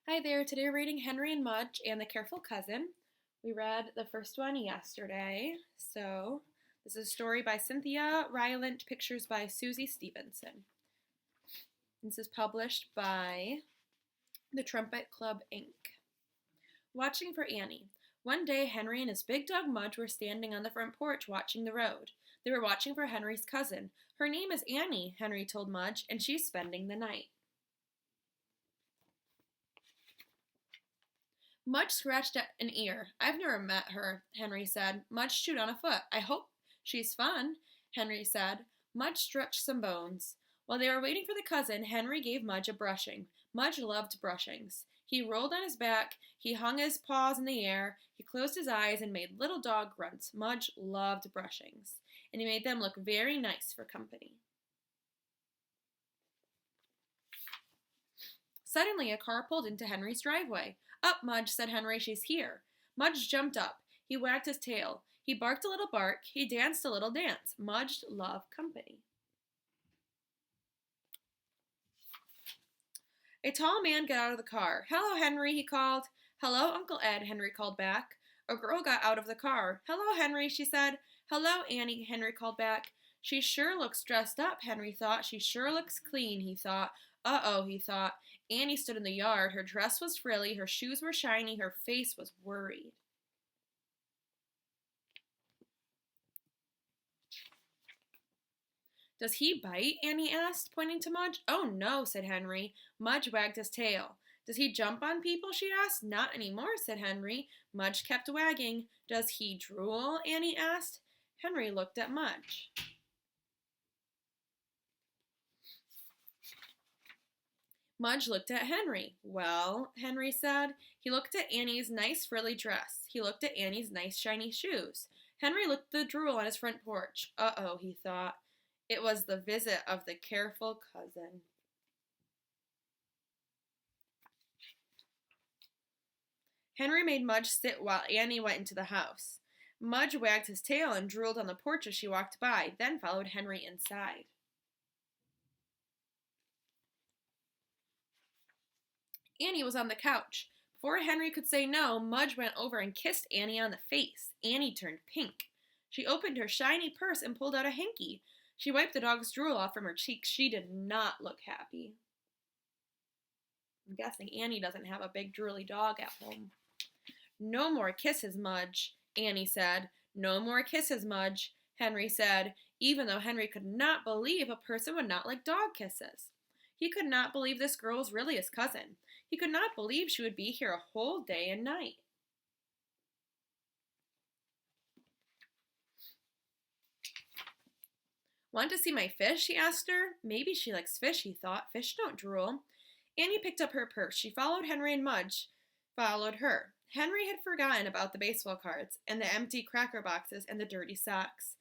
Hi there, today we're reading Henry and Mudge and the Careful Cousin. We read the first one yesterday. So, this is a story by Cynthia, Rylant, pictures by Sucie Stevenson. This is published by the Trumpet Club, Inc. Watching for Annie. One day, Henry and his big dog Mudge were standing on the front porch watching the road. They were watching for Henry's cousin. Her name is Annie, Henry told Mudge, and she's spending the night. Mudge scratched at an ear. I've never met her, Henry said. Mudge chewed on a foot. I hope she's fun, Henry said. Mudge stretched some bones. While they were waiting for the cousin, Henry gave Mudge a brushing. Mudge loved brushings. He rolled on his back, he hung his paws in the air, he closed his eyes and made little dog grunts. Mudge loved brushings, and he made them look very nice for company. Suddenly, a car pulled into Henry's driveway. Up, Mudge, said Henry, she's here. Mudge jumped up. He wagged his tail. He barked a little bark. He danced a little dance. Mudge loved company. A tall man got out of the car. Hello, Henry, he called. Hello, Uncle Ed, Henry called back. A girl got out of the car. Hello, Henry, she said. Hello, Annie, Henry called back. She sure looks dressed up, Henry thought. She sure looks clean, he thought. Uh-oh, he thought. Annie stood in the yard. Her dress was frilly, her shoes were shiny, her face was worried. Does he bite? Annie asked, pointing to Mudge. Oh, no, said Henry. Mudge wagged his tail. Does he jump on people? She asked. Not anymore, said Henry. Mudge kept wagging. Does he drool? Annie asked. Henry looked at Mudge. Mudge looked at Henry. Well, Henry said. He looked at Annie's nice frilly dress. He looked at Annie's nice shiny shoes. Henry looked at the drool on his front porch. Uh-oh, he thought. It was the visit of the careful cousin. Henry made Mudge sit while Annie went into the house. Mudge wagged his tail and drooled on the porch as she walked by, then followed Henry inside. Annie was on the couch. Before Henry could say no, Mudge went over and kissed Annie on the face. Annie turned pink. She opened her shiny purse and pulled out a hanky. She wiped the dog's drool off from her cheeks. She did not look happy. I'm guessing Annie doesn't have a big drooly dog at home. No more kisses, Mudge, Annie said. No more kisses, Mudge, Henry said, even though Henry could not believe a person would not like dog kisses. He could not believe this girl was really his cousin. He could not believe she would be here a whole day and night. Want to see my fish? He asked her. Maybe she likes fish, he thought. Fish don't drool. Annie picked up her purse. She followed Henry and Mudge followed her. Henry had forgotten about the baseball cards and the empty cracker boxes and the dirty socks.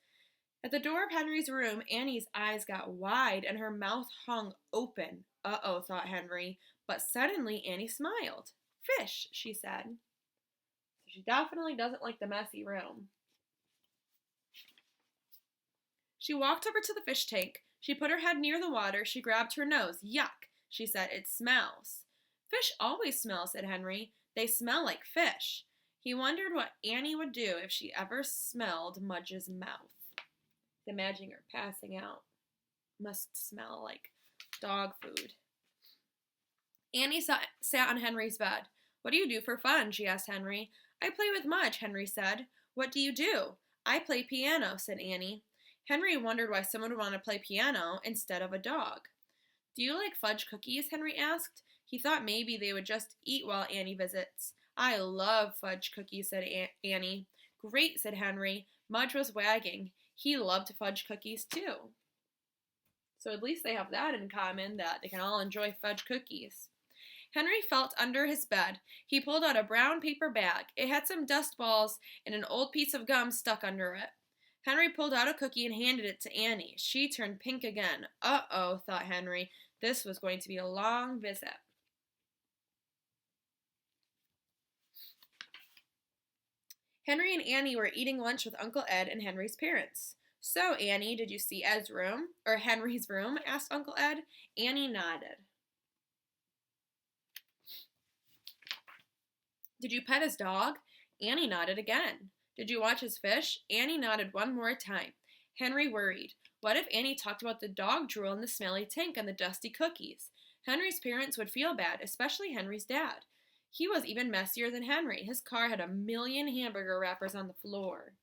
At the door of Henry's room, Annie's eyes got wide and her mouth hung open. Uh-oh, thought Henry. But suddenly Annie smiled. Fish, she said. So she definitely doesn't like the messy room. She walked over to the fish tank. She put her head near the water. She grabbed her nose. Yuck, she said. It smells. Fish always smell, said Henry. They smell like fish. He wondered what Annie would do if she ever smelled Mudge's mouth. Imagining her passing out. Must smell like dog food. Annie sat on Henry's bed. What do you do for fun? She asked Henry. I play with Mudge, Henry said. What do you do? I play piano, said Annie. Henry wondered why someone would want to play piano instead of a dog. Do you like fudge cookies? Henry asked. He thought maybe they would just eat while Annie visits. I love fudge cookies, said Annie. Great, said Henry. Mudge was wagging. He loved fudge cookies too. So at least they have that in common, that they can all enjoy fudge cookies. Henry felt under his bed. He pulled out a brown paper bag. It had some dust balls and an old piece of gum stuck under it. Henry pulled out a cookie and handed it to Annie. She turned pink again. Uh-oh, thought Henry. This was going to be a long visit. Henry and Annie were eating lunch with Uncle Ed and Henry's parents. So, Annie, did you see Ed's room? Or Henry's room? Asked Uncle Ed. Annie nodded. Did you pet his dog? Annie nodded again. Did you watch his fish? Annie nodded one more time. Henry worried. What if Annie talked about the dog drool in the smelly tank and the dusty cookies? Henry's parents would feel bad, especially Henry's dad. He was even messier than Henry. His car had 1,000,000 hamburger wrappers on the floor.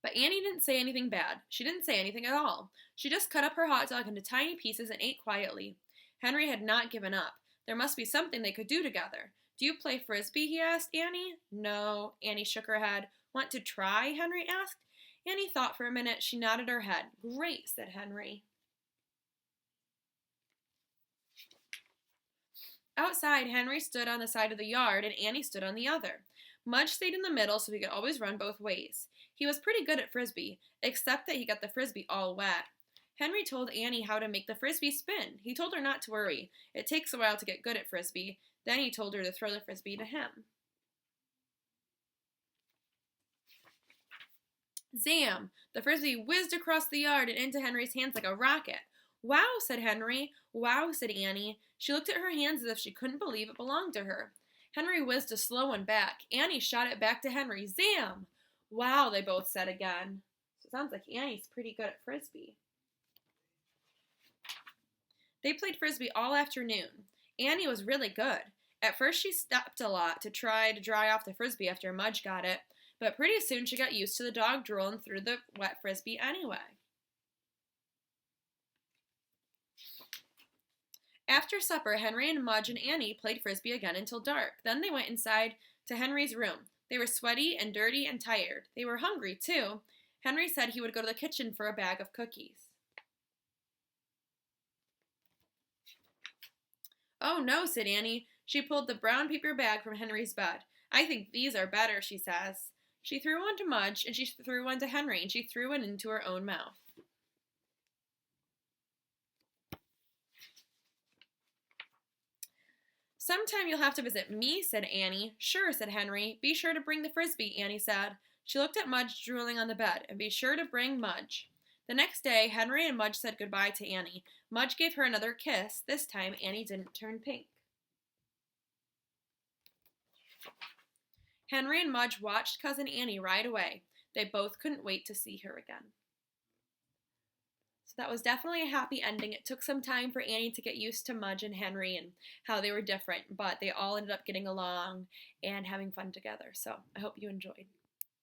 But Annie didn't say anything bad. She didn't say anything at all. She just cut up her hot dog into tiny pieces and ate quietly. Henry had not given up. There must be something they could do together. Do you play frisbee? He asked Annie. No, Annie shook her head. Want to try? Henry asked. Annie thought for a minute. She nodded her head. Great, said Henry. Outside, Henry stood on the side of the yard and Annie stood on the other. Mudge stayed in the middle so he could always run both ways. He was pretty good at frisbee, except that he got the frisbee all wet. Henry told Annie how to make the frisbee spin. He told her not to worry. It takes a while to get good at frisbee. Then he told her to throw the frisbee to him. Zam! The frisbee whizzed across the yard and into Henry's hands like a rocket. Wow, said Henry. Wow, said Annie. She looked at her hands as if she couldn't believe it belonged to her. Henry whizzed a slow one back. Annie shot it back to Henry. Zam! Wow, they both said again. So it sounds like Annie's pretty good at frisbee. They played frisbee all afternoon. Annie was really good. At first she stopped a lot to try to dry off the frisbee after Mudge got it, but pretty soon she got used to the dog drool and threw the wet frisbee anyway. After supper, Henry and Mudge and Annie played frisbee again until dark. Then they went inside to Henry's room. They were sweaty and dirty and tired. They were hungry, too. Henry said he would go to the kitchen for a bag of cookies. Oh, no, said Annie. She pulled the brown paper bag from Henry's bed. I think these are better, she says. She threw one to Mudge, and she threw one to Henry, and she threw one into her own mouth. Sometime you'll have to visit me, said Annie. Sure, said Henry. Be sure to bring the frisbee, Annie said. She looked at Mudge drooling on the bed, and be sure to bring Mudge. The next day, Henry and Mudge said goodbye to Annie. Mudge gave her another kiss. This time, Annie didn't turn pink. Henry and Mudge watched Cousin Annie ride away. They both couldn't wait to see her again. So that was definitely a happy ending. It took some time for Annie to get used to Mudge and Henry and how they were different, but they all ended up getting along and having fun together. So I hope you enjoyed.